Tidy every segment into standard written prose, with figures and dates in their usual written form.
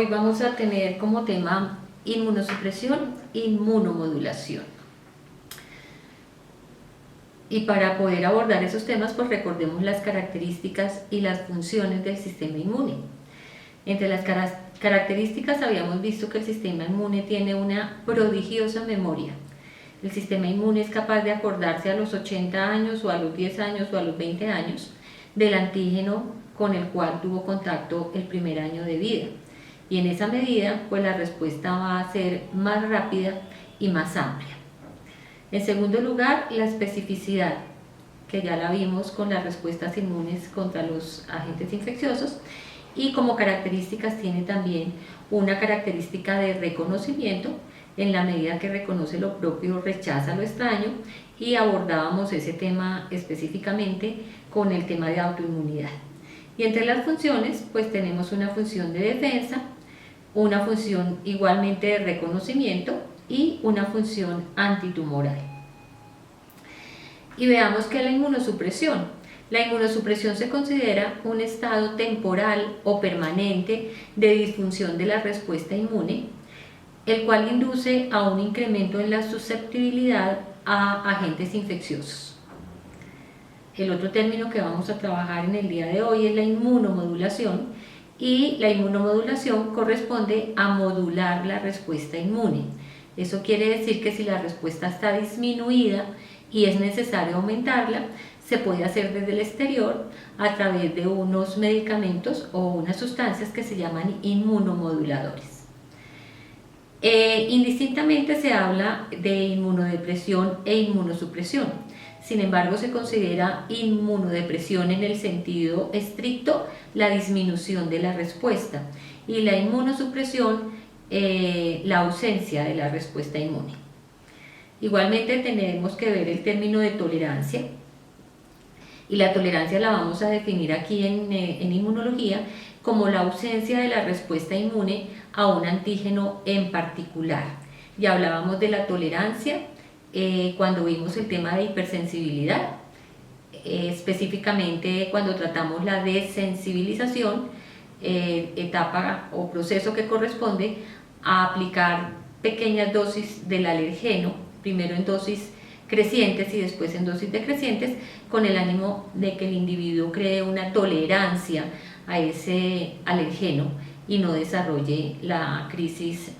Hoy vamos a tener como tema inmunosupresión, inmunomodulación. Y para poder abordar esos temas, pues recordemos las características y las funciones del sistema inmune. Entre las características habíamos visto que el sistema inmune tiene una prodigiosa memoria. El sistema inmune es capaz de acordarse a los 80 años o a los 10 años o a los 20 años del antígeno con el cual tuvo contacto el primer año de vida. Y en esa medida, pues la respuesta va a ser más rápida y más amplia. En segundo lugar, la especificidad, que ya la vimos con las respuestas inmunes contra los agentes infecciosos, y como características tiene también una característica de reconocimiento, en la medida que reconoce lo propio, rechaza lo extraño, y abordábamos ese tema específicamente con el tema de autoinmunidad. Y entre las funciones, pues tenemos una función de defensa, una función igualmente de reconocimiento y una función antitumoral. Y veamos qué es la inmunosupresión. La inmunosupresión se considera un estado temporal o permanente de disfunción de la respuesta inmune, el cual induce a un incremento en la susceptibilidad a agentes infecciosos. El otro término que vamos a trabajar en el día de hoy es la inmunomodulación, y la inmunomodulación corresponde a modular la respuesta inmune. Eso quiere decir que si la respuesta está disminuida y es necesario aumentarla, se puede hacer desde el exterior a través de unos medicamentos o unas sustancias que se llaman inmunomoduladores. Indistintamente se habla de inmunodepresión e inmunosupresión. Sin embargo, se considera inmunodepresión en el sentido estricto la disminución de la respuesta, y la inmunosupresión la ausencia de la respuesta inmune. Igualmente tenemos que ver el término de tolerancia, y la tolerancia la vamos a definir aquí en inmunología como la ausencia de la respuesta inmune a un antígeno en particular. Ya hablábamos de la tolerancia cuando vimos el tema de hipersensibilidad, específicamente cuando tratamos la desensibilización, etapa o proceso que corresponde a aplicar pequeñas dosis del alergeno, primero en dosis crecientes y después en dosis decrecientes, con el ánimo de que el individuo cree una tolerancia a ese alergeno y no desarrolle la crisis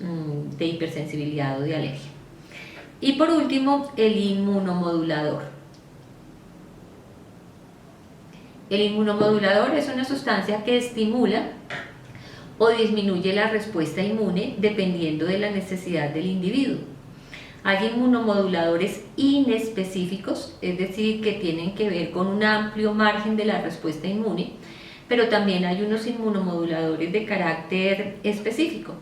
de hipersensibilidad o de alergia. Y por último, el inmunomodulador. El inmunomodulador es una sustancia que estimula o disminuye la respuesta inmune dependiendo de la necesidad del individuo. Hay inmunomoduladores inespecíficos, es decir, que tienen que ver con un amplio margen de la respuesta inmune, pero también hay unos inmunomoduladores de carácter específico.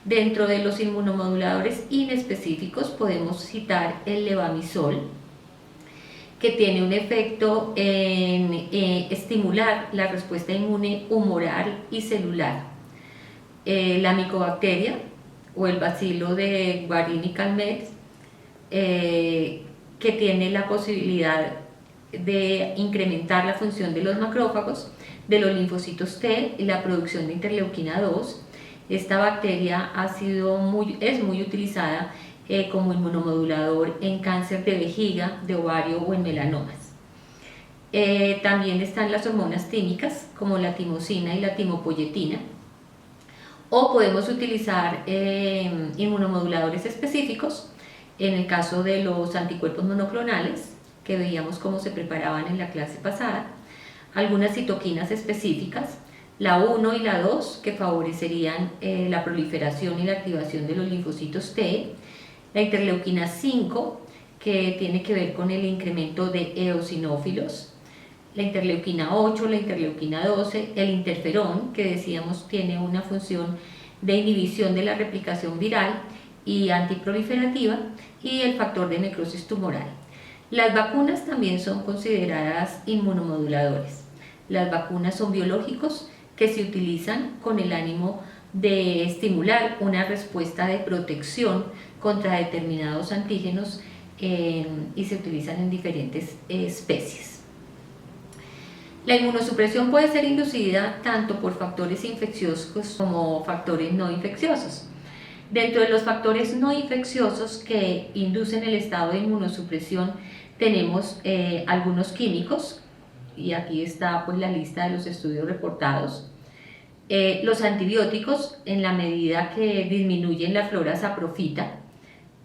Dentro de los inmunomoduladores inespecíficos podemos citar el levamisol, que tiene un efecto en estimular la respuesta inmune humoral y celular. La micobacteria o el bacilo de Guarini-Calmette, que tiene la posibilidad de incrementar la función de los macrófagos, de los linfocitos T y la producción de interleuquina 2. Esta bacteria es muy utilizada como inmunomodulador en cáncer de vejiga, de ovario o en melanomas. También están las hormonas tímicas como la timosina y la timopoyetina, o podemos utilizar inmunomoduladores específicos en el caso de los anticuerpos monoclonales, que veíamos cómo se preparaban en la clase pasada, algunas citoquinas específicas, la 1 y la 2, que favorecerían la proliferación y la activación de los linfocitos T, la interleuquina 5, que tiene que ver con el incremento de eosinófilos, la interleuquina 8, la interleuquina 12, el interferón, que decíamos tiene una función de inhibición de la replicación viral y antiproliferativa, y el factor de necrosis tumoral. Las vacunas también son consideradas inmunomoduladores. Las vacunas son biológicos que se utilizan con el ánimo de estimular una respuesta de protección contra determinados antígenos y se utilizan en diferentes especies. La inmunosupresión puede ser inducida tanto por factores infecciosos como factores no infecciosos. Dentro de los factores no infecciosos que inducen el estado de inmunosupresión tenemos algunos químicos, y aquí está pues la lista de los estudios reportados. Los antibióticos, en la medida que disminuyen la flora saprofita,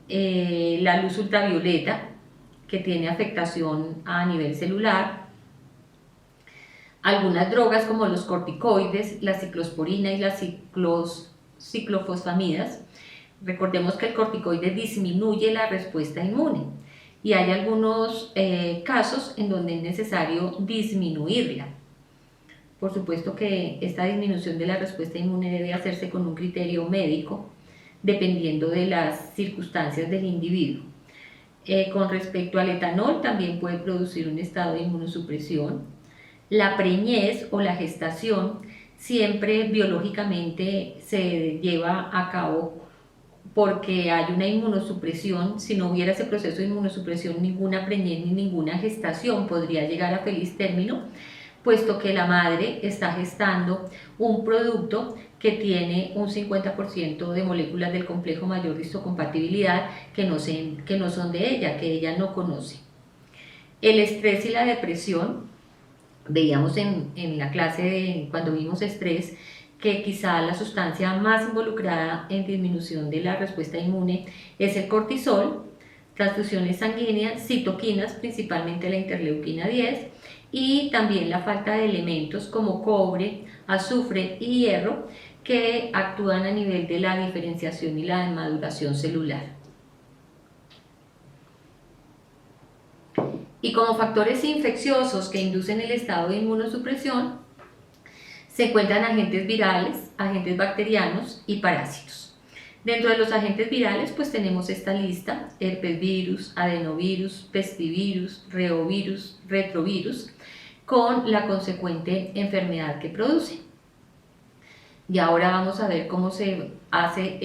la luz ultravioleta, que tiene afectación a nivel celular, algunas drogas como los corticoides, la ciclosporina y las ciclofosfamidas. Recordemos que el corticoide disminuye la respuesta inmune y hay algunos casos en donde es necesario disminuirla. Por supuesto que esta disminución de la respuesta inmune debe hacerse con un criterio médico, dependiendo de las circunstancias del individuo. Con respecto al etanol, también puede producir un estado de inmunosupresión. La preñez o la gestación siempre biológicamente se lleva a cabo porque hay una inmunosupresión. Si no hubiera ese proceso de inmunosupresión, ninguna preñez ni ninguna gestación podría llegar a feliz término, puesto que la madre está gestando un producto que tiene un 50% de moléculas del complejo mayor de histocompatibilidad que no son de ella, que ella no conoce. El estrés y la depresión, veíamos en la clase cuando vimos estrés, que quizá la sustancia más involucrada en disminución de la respuesta inmune es el cortisol, transfusiones sanguíneas, citoquinas, principalmente la interleuquina 10, y también la falta de elementos como cobre, azufre y hierro que actúan a nivel de la diferenciación y la maduración celular. Y como factores infecciosos que inducen el estado de inmunosupresión, se encuentran agentes virales, agentes bacterianos y parásitos. Dentro de los agentes virales pues tenemos esta lista: herpesvirus, adenovirus, pestivirus, reovirus, retrovirus, con la consecuente enfermedad que produce. Y ahora vamos a ver cómo se hace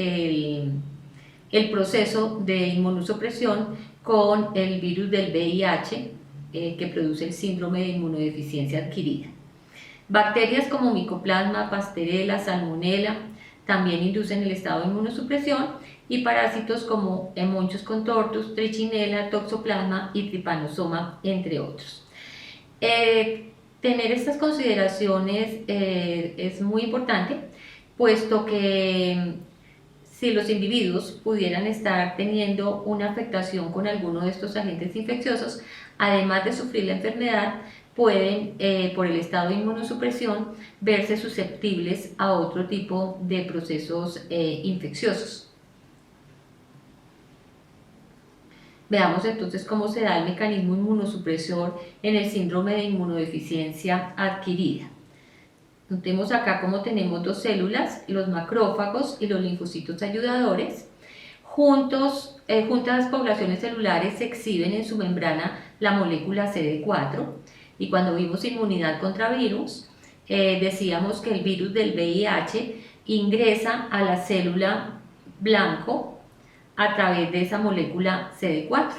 el proceso de inmunosupresión con el virus del VIH que produce el síndrome de inmunodeficiencia adquirida. Bacterias como Mycoplasma, Pasteurella, Salmonella también inducen el estado de inmunosupresión, y parásitos como Emonchus contortus, Trichinella, Toxoplasma y Trypanosoma, entre otros. Tener estas consideraciones es muy importante, puesto que si los individuos pudieran estar teniendo una afectación con alguno de estos agentes infecciosos, además de sufrir la enfermedad, pueden, por el estado de inmunosupresión, verse susceptibles a otro tipo de procesos infecciosos. Veamos entonces cómo se da el mecanismo inmunosupresor en el síndrome de inmunodeficiencia adquirida. Notemos acá cómo tenemos dos células, los macrófagos y los linfocitos ayudadores. Juntas poblaciones celulares se exhiben en su membrana la molécula CD4, y cuando vimos inmunidad contra virus, decíamos que el virus del VIH ingresa a la célula blanco a través de esa molécula CD4.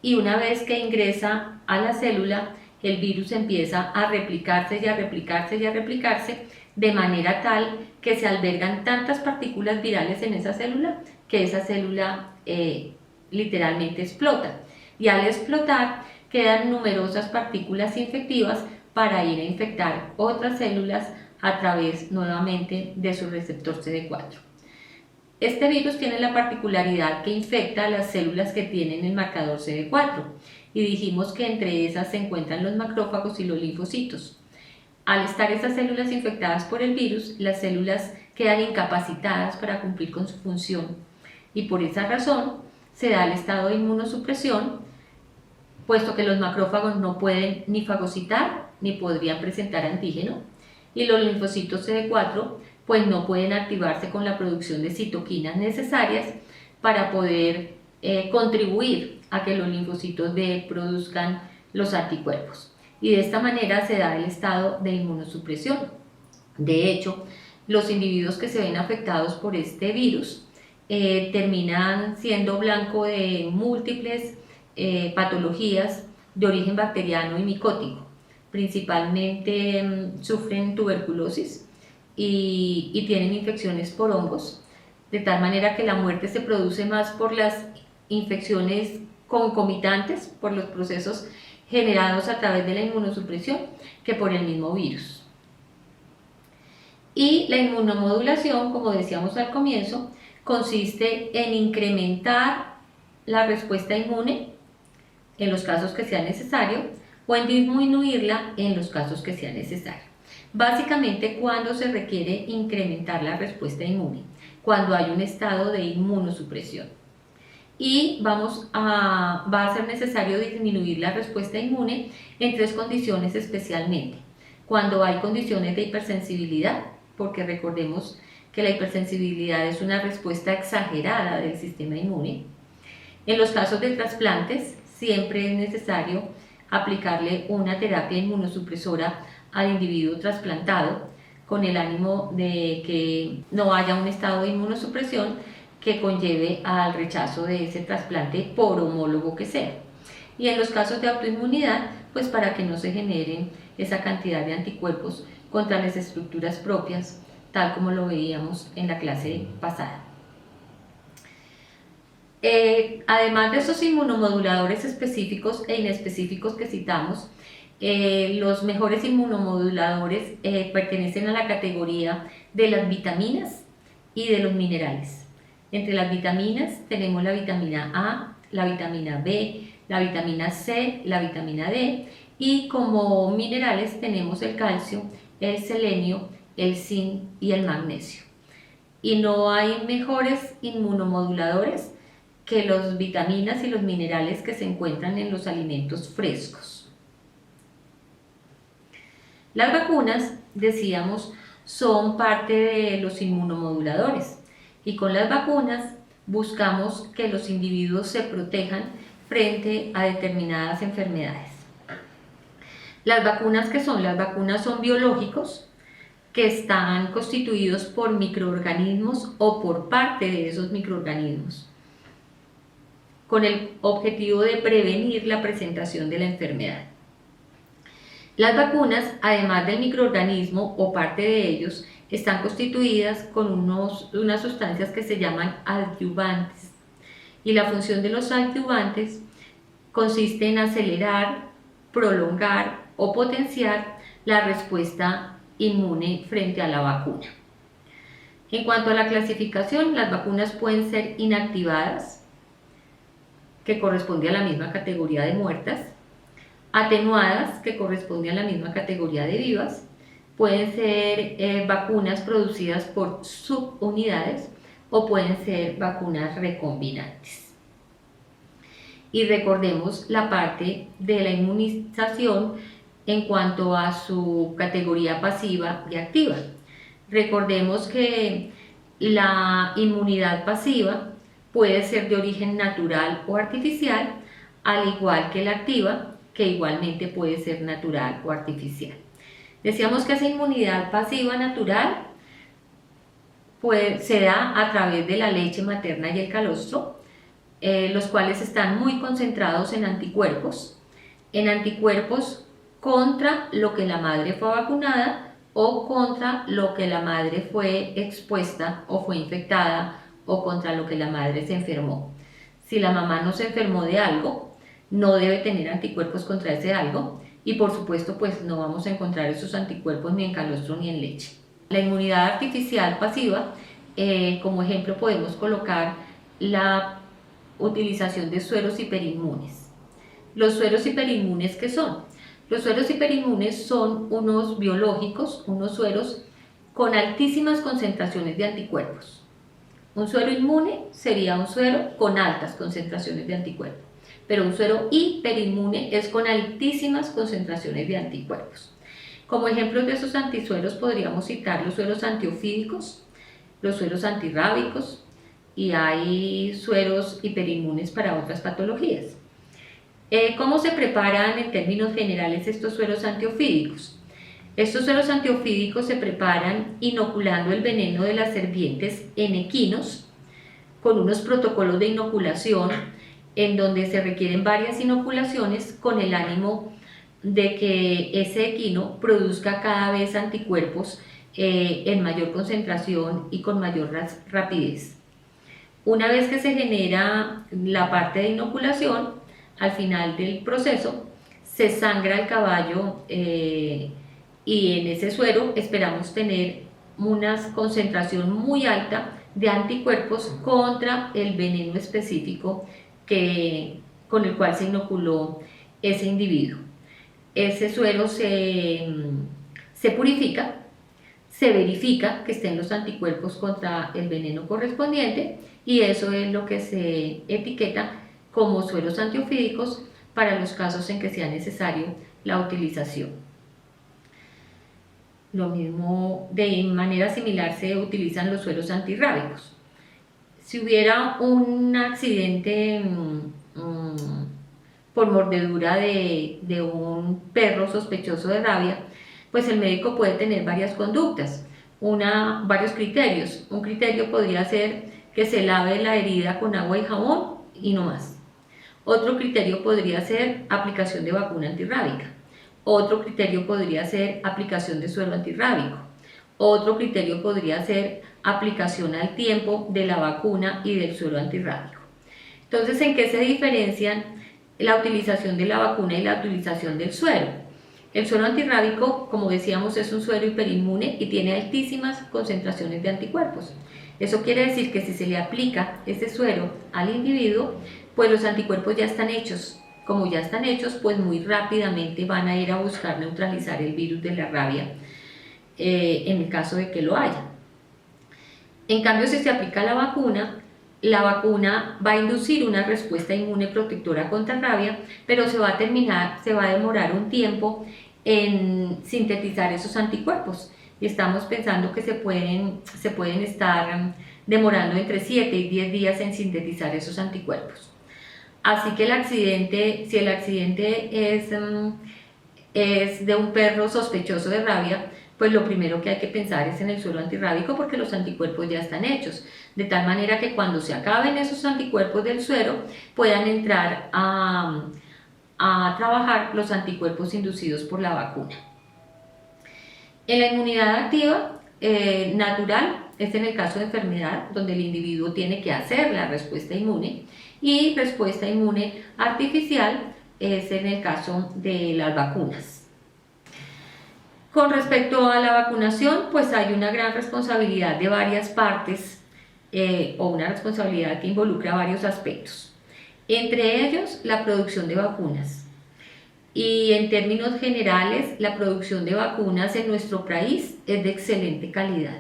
Y una vez que ingresa a la célula, el virus empieza a replicarse y a replicarse y a replicarse, de manera tal que se albergan tantas partículas virales en esa célula que esa célula literalmente explota. Y al explotar quedan numerosas partículas infectivas para ir a infectar otras células a través nuevamente de su receptor CD4. Este virus tiene la particularidad que infecta a las células que tienen el marcador CD4, y dijimos que entre esas se encuentran los macrófagos y los linfocitos. Al estar esas células infectadas por el virus, las células quedan incapacitadas para cumplir con su función, y por esa razón se da el estado de inmunosupresión, puesto que los macrófagos no pueden ni fagocitar ni podrían presentar antígeno, y los linfocitos CD4 pues no pueden activarse con la producción de citoquinas necesarias para poder contribuir a que los linfocitos B produzcan los anticuerpos, y de esta manera se da el estado de inmunosupresión. De hecho, los individuos que se ven afectados por este virus terminan siendo blanco de múltiples patologías de origen bacteriano y micótico. Principalmente sufren tuberculosis y tienen infecciones por hongos, de tal manera que la muerte se produce más por las infecciones concomitantes, por los procesos generados a través de la inmunosupresión, que por el mismo virus. Y la inmunomodulación, como decíamos al comienzo, consiste en incrementar la respuesta inmune en los casos que sea necesario o en disminuirla en los casos que sea necesario. Básicamente, cuando se requiere incrementar la respuesta inmune, cuando hay un estado de inmunosupresión. Y va a ser necesario disminuir la respuesta inmune en 3 condiciones especialmente. Cuando hay condiciones de hipersensibilidad, porque recordemos que la hipersensibilidad es una respuesta exagerada del sistema inmune. En los casos de trasplantes, siempre es necesario aplicarle una terapia inmunosupresora al individuo trasplantado, con el ánimo de que no haya un estado de inmunosupresión que conlleve al rechazo de ese trasplante por homólogo que sea. Y en los casos de autoinmunidad, pues para que no se generen esa cantidad de anticuerpos contra las estructuras propias, tal como lo veíamos en la clase pasada. Además de esos inmunomoduladores específicos e inespecíficos que citamos, los mejores inmunomoduladores pertenecen a la categoría de las vitaminas y de los minerales. Entre las vitaminas tenemos la vitamina A, la vitamina B, la vitamina C, la vitamina D, y como minerales tenemos el calcio, el selenio, el zinc y el magnesio. Y no hay mejores inmunomoduladores que las vitaminas y los minerales que se encuentran en los alimentos frescos. Las vacunas, decíamos, son parte de los inmunomoduladores, y con las vacunas buscamos que los individuos se protejan frente a determinadas enfermedades. Las vacunas, ¿qué son? Las vacunas son biológicos que están constituidos por microorganismos o por parte de esos microorganismos, con el objetivo de prevenir la presentación de la enfermedad. Las vacunas, además del microorganismo o parte de ellos, están constituidas con unas sustancias que se llaman adyuvantes. Y la función de los adyuvantes consiste en acelerar, prolongar o potenciar la respuesta inmune frente a la vacuna. En cuanto a la clasificación, las vacunas pueden ser inactivadas, que corresponde a la misma categoría de muertas, atenuadas, que corresponde a la misma categoría de vivas, pueden ser vacunas producidas por subunidades o pueden ser vacunas recombinantes. Y recordemos la parte de la inmunización en cuanto a su categoría pasiva y activa. Recordemos que la inmunidad pasiva puede ser de origen natural o artificial, al igual que la activa, que igualmente puede ser natural o artificial. Decíamos que esa inmunidad pasiva natural se da a través de la leche materna y el calostro, los cuales están muy concentrados en anticuerpos contra lo que la madre fue vacunada o contra lo que la madre fue expuesta o fue infectada o contra lo que la madre se enfermó. Si la mamá no se enfermó de algo, no debe tener anticuerpos contra ese algo, y por supuesto pues no vamos a encontrar esos anticuerpos ni en calostro ni en leche. La inmunidad artificial pasiva, como ejemplo podemos colocar la utilización de sueros hiperinmunes. Los sueros hiperinmunes, ¿qué son? Los sueros hiperinmunes son unos biológicos, unos sueros con altísimas concentraciones de anticuerpos. Un suero inmune sería un suero con altas concentraciones de anticuerpos, pero un suero hiperinmune es con altísimas concentraciones de anticuerpos. Como ejemplos de esos antisueros podríamos citar los sueros antiofídicos, los sueros antirrábicos, y hay sueros hiperinmunes para otras patologías. ¿Cómo se preparan en términos generales estos sueros antiofídicos? Estos sueros antiofídicos se preparan inoculando el veneno de las serpientes en equinos, con unos protocolos de inoculación en donde se requieren varias inoculaciones con el ánimo de que ese equino produzca cada vez anticuerpos en mayor concentración y con mayor rapidez. Una vez que se genera la parte de inoculación, al final del proceso se sangra el caballo y en ese suero esperamos tener una concentración muy alta de anticuerpos contra el veneno específico con el cual se inoculó ese individuo. Ese suero se purifica, se verifica que estén los anticuerpos contra el veneno correspondiente y eso es lo que se etiqueta como sueros antiofídicos para los casos en que sea necesario la utilización. Lo mismo, de manera similar se utilizan los sueros antirrábicos. Si hubiera un accidente por mordedura de un perro sospechoso de rabia, pues el médico puede tener varias conductas, varios criterios. Un criterio podría ser que se lave la herida con agua y jabón y no más. Otro criterio podría ser aplicación de vacuna antirrábica. Otro criterio podría ser aplicación de suero antirrábico. Otro criterio podría ser aplicación al tiempo de la vacuna y del suero antirrábico. Entonces, ¿en qué se diferencian la utilización de la vacuna y la utilización del suero? El suero antirrábico, como decíamos, es un suero hiperinmune y tiene altísimas concentraciones de anticuerpos. Eso quiere decir que si se le aplica este suero al individuo, pues los anticuerpos ya están hechos. Como ya están hechos, pues muy rápidamente van a ir a buscar neutralizar el virus de la rabia en el caso de que lo haya. En cambio, si se aplica la vacuna va a inducir una respuesta inmune protectora contra rabia, pero se va a demorar un tiempo en sintetizar esos anticuerpos. Y estamos pensando que se pueden estar demorando entre 7 y 10 días en sintetizar esos anticuerpos. Así que si el accidente es de un perro sospechoso de rabia, pues lo primero que hay que pensar es en el suero antirrábico porque los anticuerpos ya están hechos, de tal manera que cuando se acaben esos anticuerpos del suero puedan entrar a trabajar los anticuerpos inducidos por la vacuna. En la inmunidad activa natural es en el caso de enfermedad donde el individuo tiene que hacer la respuesta inmune, y respuesta inmune artificial es en el caso de las vacunas. Con respecto a la vacunación, pues hay una gran responsabilidad de varias partes o una responsabilidad que involucra varios aspectos, entre ellos la producción de vacunas. Y en términos generales, la producción de vacunas en nuestro país es de excelente calidad.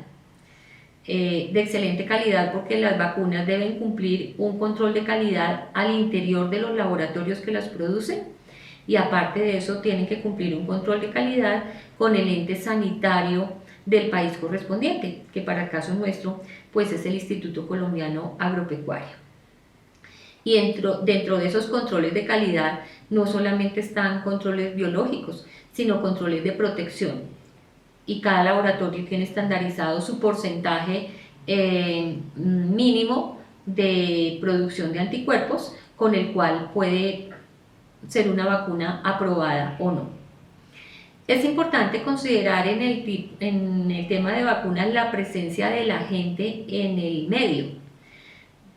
Porque las vacunas deben cumplir un control de calidad al interior de los laboratorios que las producen y aparte de eso tienen que cumplir un control de calidad con el ente sanitario del país correspondiente, que para el caso nuestro pues es el Instituto Colombiano Agropecuario. Y dentro de esos controles de calidad no solamente están controles biológicos, sino controles de protección. Y cada laboratorio tiene estandarizado su porcentaje mínimo de producción de anticuerpos con el cual puede ser una vacuna aprobada o no. Es importante considerar en el tema de vacunas la presencia de la gente en el medio,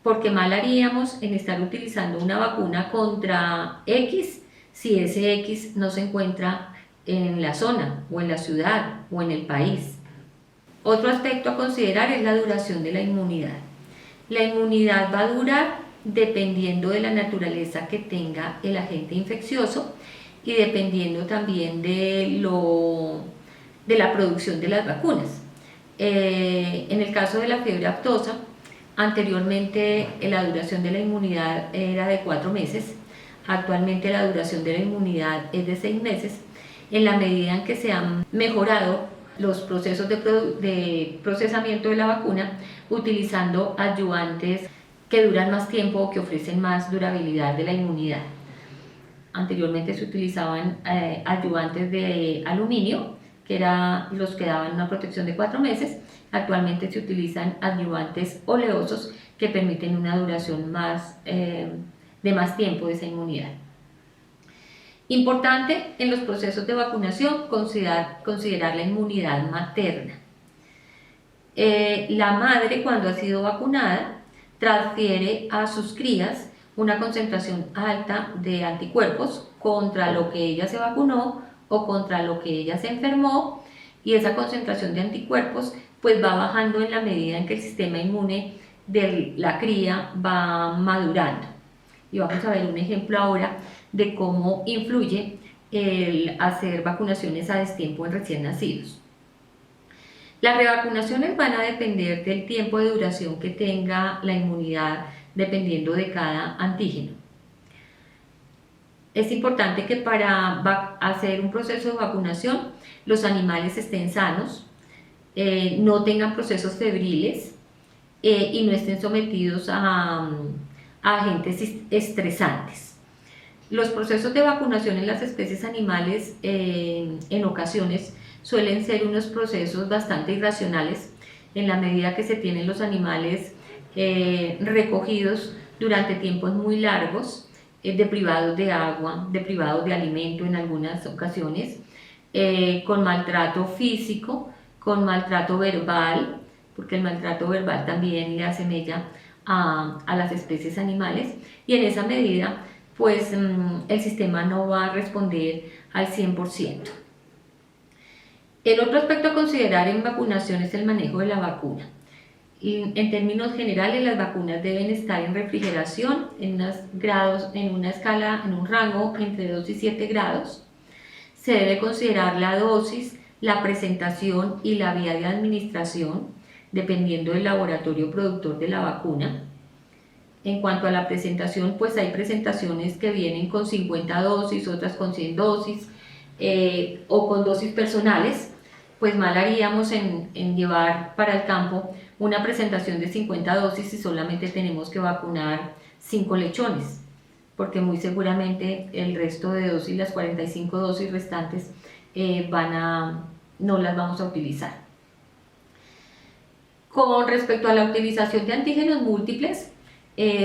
porque mal haríamos en estar utilizando una vacuna contra X si ese X no se encuentra en la zona o en la ciudad o en el país. Otro aspecto a considerar es la duración de la inmunidad. La inmunidad va a durar dependiendo de la naturaleza que tenga el agente infeccioso y dependiendo también de la producción de las vacunas. En el caso de la fiebre aftosa, anteriormente la duración de la inmunidad era de 4 meses, actualmente la duración de la inmunidad es de 6 meses, en la medida en que se han mejorado los procesos de procesamiento de la vacuna utilizando adyuvantes que duran más tiempo o que ofrecen más durabilidad de la inmunidad. Anteriormente se utilizaban adyuvantes de aluminio, que eran los que daban una protección de 4 meses. Actualmente se utilizan adyuvantes oleosos que permiten una duración de de más tiempo de esa inmunidad. Importante en los procesos de vacunación considerar la inmunidad materna. La madre, cuando ha sido vacunada, transfiere a sus crías una concentración alta de anticuerpos contra lo que ella se vacunó o contra lo que ella se enfermó, y esa concentración de anticuerpos pues va bajando en la medida en que el sistema inmune de la cría va madurando. Y vamos a ver un ejemplo ahora de cómo influye el hacer vacunaciones a destiempo en recién nacidos. Las revacunaciones van a depender del tiempo de duración que tenga la inmunidad dependiendo de cada antígeno. Es importante que para hacer un proceso de vacunación los animales estén sanos, no tengan procesos febriles y no estén sometidos a agentes estresantes. Los procesos de vacunación en las especies animales en ocasiones suelen ser unos procesos bastante irracionales en la medida que se tienen los animales recogidos durante tiempos muy largos, deprivados de agua, deprivados de alimento en algunas ocasiones, con maltrato físico, con maltrato verbal, porque el maltrato verbal también le hace mella a las especies animales, y en esa medida pues el sistema no va a responder al 100%. El otro aspecto a considerar en vacunación es el manejo de la vacuna. En términos generales, las vacunas deben estar en refrigeración en una escala, en un rango entre 2 y 7 grados. Se debe considerar la dosis, la presentación y la vía de administración, dependiendo del laboratorio productor de la vacuna. En cuanto a la presentación, pues hay presentaciones que vienen con 50 dosis, otras con 100 dosis o con dosis personales. Pues mal haríamos en llevar para el campo una presentación de 50 dosis si solamente tenemos que vacunar 5 lechones, porque muy seguramente el resto de dosis, las 45 dosis restantes, no las vamos a utilizar. Con respecto a la utilización de antígenos múltiples,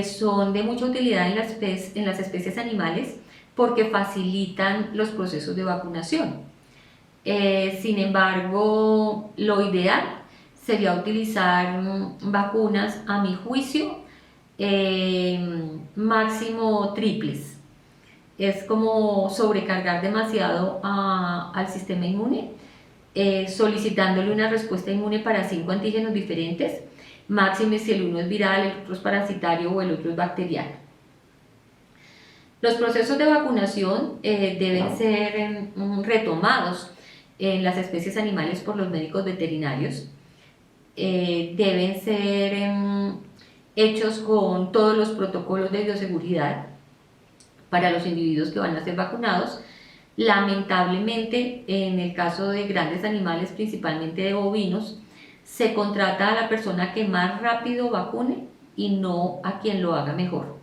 son de mucha utilidad en las especies animales porque facilitan los procesos de vacunación. Sin embargo, lo ideal sería utilizar vacunas, a mi juicio, máximo triples. Es como sobrecargar demasiado al sistema inmune, solicitándole una respuesta inmune para 5 antígenos diferentes, máxime si el uno es viral, el otro es parasitario o el otro es bacteriano. Los procesos de vacunación deben ser retomados en las especies animales por los médicos veterinarios. Deben ser hechos con todos los protocolos de bioseguridad para los individuos que van a ser vacunados. Lamentablemente, en el caso de grandes animales, principalmente de bovinos, se contrata a la persona que más rápido vacune y no a quien lo haga mejor.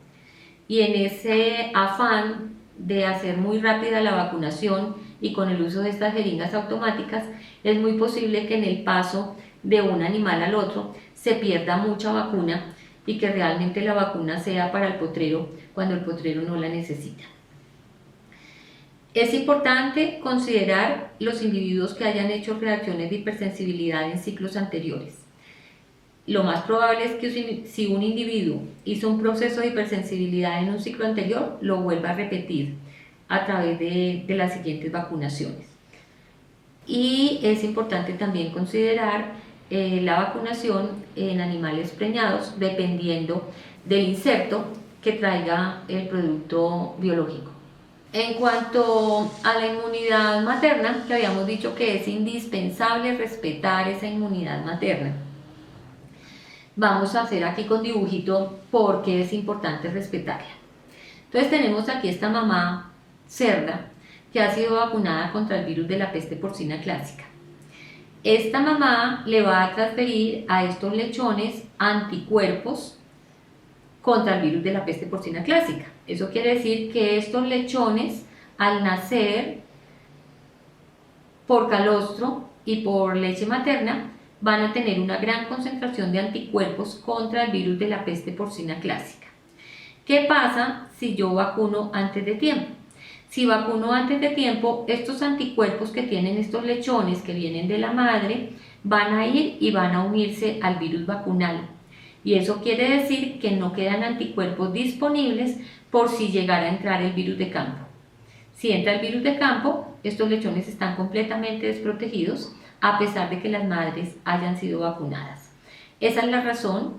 Y en ese afán de hacer muy rápida la vacunación y con el uso de estas jeringas automáticas, es muy posible que en el paso de un animal al otro se pierda mucha vacuna y que realmente la vacuna sea para el potrero cuando el potrero no la necesita. Es importante considerar los individuos que hayan hecho reacciones de hipersensibilidad en ciclos anteriores. Lo más probable es que si un individuo hizo un proceso de hipersensibilidad en un ciclo anterior, lo vuelva a repetir a través de las siguientes vacunaciones. Y es importante también considerar la vacunación en animales preñados dependiendo del inserto que traiga el producto biológico. En cuanto a la inmunidad materna, que habíamos dicho que es indispensable respetar esa inmunidad materna. Vamos a hacer aquí con dibujito porque es importante respetarla. Entonces tenemos aquí esta mamá cerda que ha sido vacunada contra el virus de la peste porcina clásica. Esta mamá le va a transferir a estos lechones anticuerpos contra el virus de la peste porcina clásica. Eso quiere decir que estos lechones, al nacer por calostro y por leche materna, van a tener una gran concentración de anticuerpos contra el virus de la peste porcina clásica. ¿Qué pasa si yo vacuno antes de tiempo? Si vacuno antes de tiempo, estos anticuerpos que tienen estos lechones que vienen de la madre van a ir y van a unirse al virus vacunal. Y eso quiere decir que no quedan anticuerpos disponibles por si llegara a entrar el virus de campo. Si entra el virus de campo, estos lechones están completamente desprotegidos a pesar de que las madres hayan sido vacunadas. Esa es la razón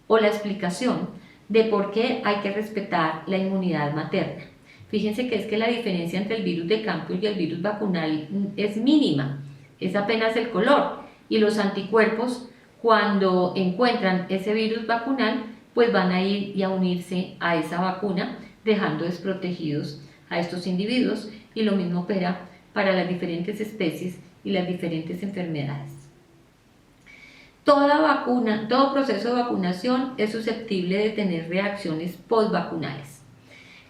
o la explicación de por qué hay que respetar la inmunidad materna. Fíjense que es que la diferencia entre el virus de campo y el virus vacunal es mínima, es apenas el color, y los anticuerpos, cuando encuentran ese virus vacunal, pues van a ir y a unirse a esa vacuna, dejando desprotegidos a estos individuos, y lo mismo opera para las diferentes especies y las diferentes enfermedades. Toda vacuna, todo proceso de vacunación es susceptible de tener reacciones postvacunales.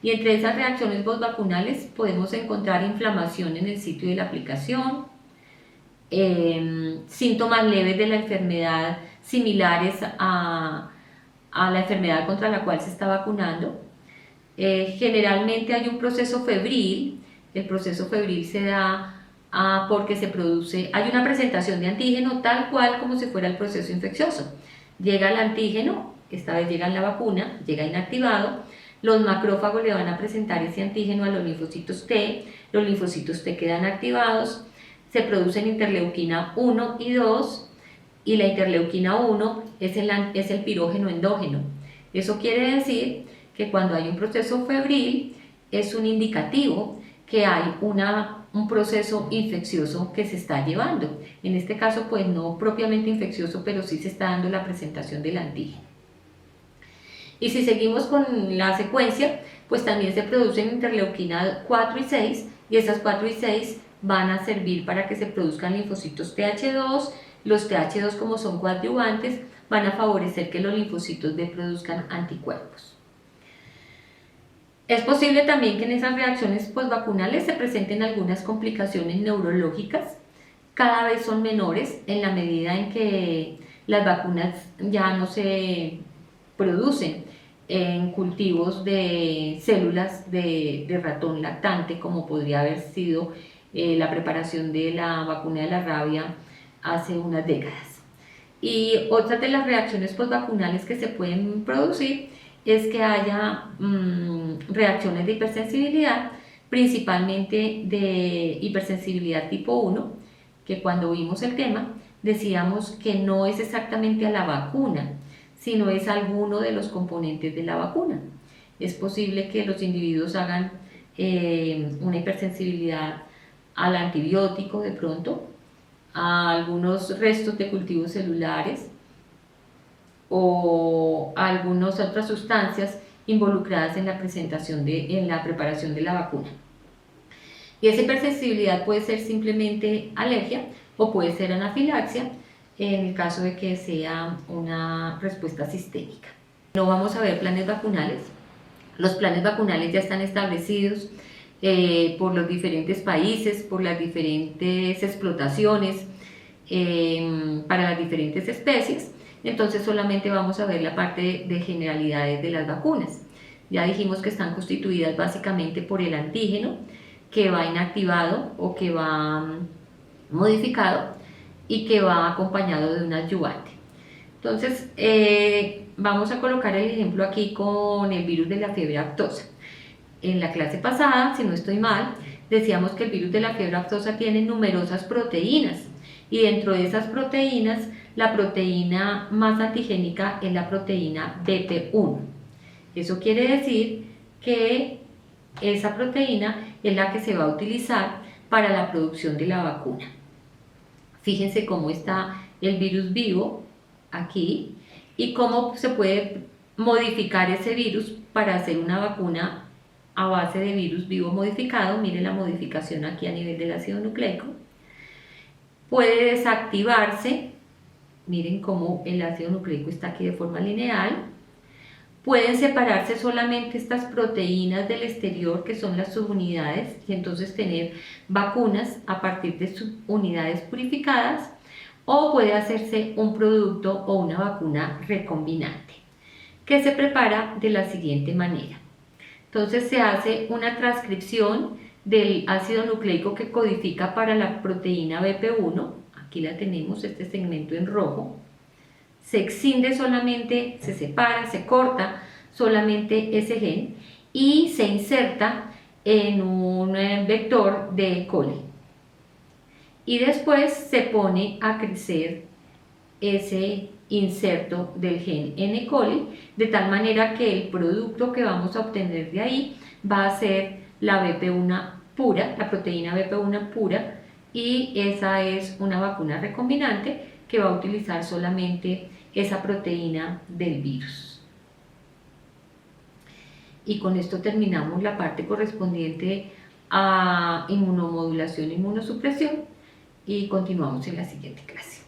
Y entre esas reacciones postvacunales podemos encontrar inflamación en el sitio de la aplicación, síntomas leves de la enfermedad similares a la enfermedad contra la cual se está vacunando. Generalmente hay un proceso febril. El proceso febril se da porque se produce, hay una presentación de antígeno tal cual como si fuera el proceso infeccioso. Llega el antígeno, esta vez llega en la vacuna, llega inactivado, los macrófagos le van a presentar ese antígeno a los linfocitos T, los linfocitos T quedan activados, se producen interleuquina 1 y 2, y la interleuquina 1 es el pirógeno endógeno. Eso quiere decir que cuando hay un proceso febril es un indicativo que hay un proceso infeccioso que se está llevando. En este caso, pues no propiamente infeccioso, pero sí se está dando la presentación del antígeno. Y si seguimos con la secuencia, pues también se producen interleuquina 4 y 6, y esas 4 y 6 van a servir para que se produzcan linfocitos TH2. Los TH2, como son coadyuvantes, van a favorecer que los linfocitos B produzcan anticuerpos. Es posible también que en esas reacciones postvacunales se presenten algunas complicaciones neurológicas. Cada vez son menores en la medida en que las vacunas ya no se producen en cultivos de células de ratón lactante, como podría haber sido la preparación de la vacuna de la rabia hace unas décadas. Y otra de las reacciones postvacunales que se pueden producir es que haya reacciones de hipersensibilidad, principalmente de hipersensibilidad tipo 1, que cuando vimos el tema decíamos que no es exactamente a la vacuna, sino es alguno de los componentes de la vacuna. Es posible que los individuos hagan una hipersensibilidad al antibiótico de pronto, a algunos restos de cultivos celulares o a algunas otras sustancias involucradas en la preparación de la vacuna. Y esa hipersensibilidad puede ser simplemente alergia o puede ser anafilaxia, en el caso de que sea una respuesta sistémica. No vamos a ver planes vacunales. Los planes vacunales ya están establecidos por los diferentes países, por las diferentes explotaciones, para las diferentes especies. Entonces solamente vamos a ver la parte de generalidades de las vacunas. Ya dijimos que están constituidas básicamente por el antígeno que va inactivado o que va modificado y que va acompañado de un adyuvante. Entonces vamos a colocar el ejemplo aquí con el virus de la fiebre aftosa. En la clase pasada, si no estoy mal, decíamos que el virus de la fiebre aftosa tiene numerosas proteínas, y dentro de esas proteínas la proteína más antigénica es la proteína BP1. Eso quiere decir que esa proteína es la que se va a utilizar para la producción de la vacuna. Fíjense cómo está el virus vivo aquí y cómo se puede modificar ese virus para hacer una vacuna a base de virus vivo modificado. Miren la modificación aquí a nivel del ácido nucleico. Puede desactivarse, miren cómo el ácido nucleico está aquí de forma lineal. Pueden separarse solamente estas proteínas del exterior, que son las subunidades, y entonces tener vacunas a partir de subunidades purificadas, o puede hacerse un producto o una vacuna recombinante. que se prepara de la siguiente manera. Entonces se hace una transcripción del ácido nucleico que codifica para la proteína BP1, aquí la tenemos, este segmento en rojo, se exciende solamente, se separa, se corta solamente ese gen y se inserta en un vector de E. coli. Y después se pone a crecer ese inserto del gen en E. coli, de tal manera que el producto que vamos a obtener de ahí va a ser la BP1 pura, la proteína BP1 pura, y esa es una vacuna recombinante que va a utilizar solamente esa proteína del virus. Y con esto terminamos la parte correspondiente a inmunomodulación e inmunosupresión y continuamos en la siguiente clase.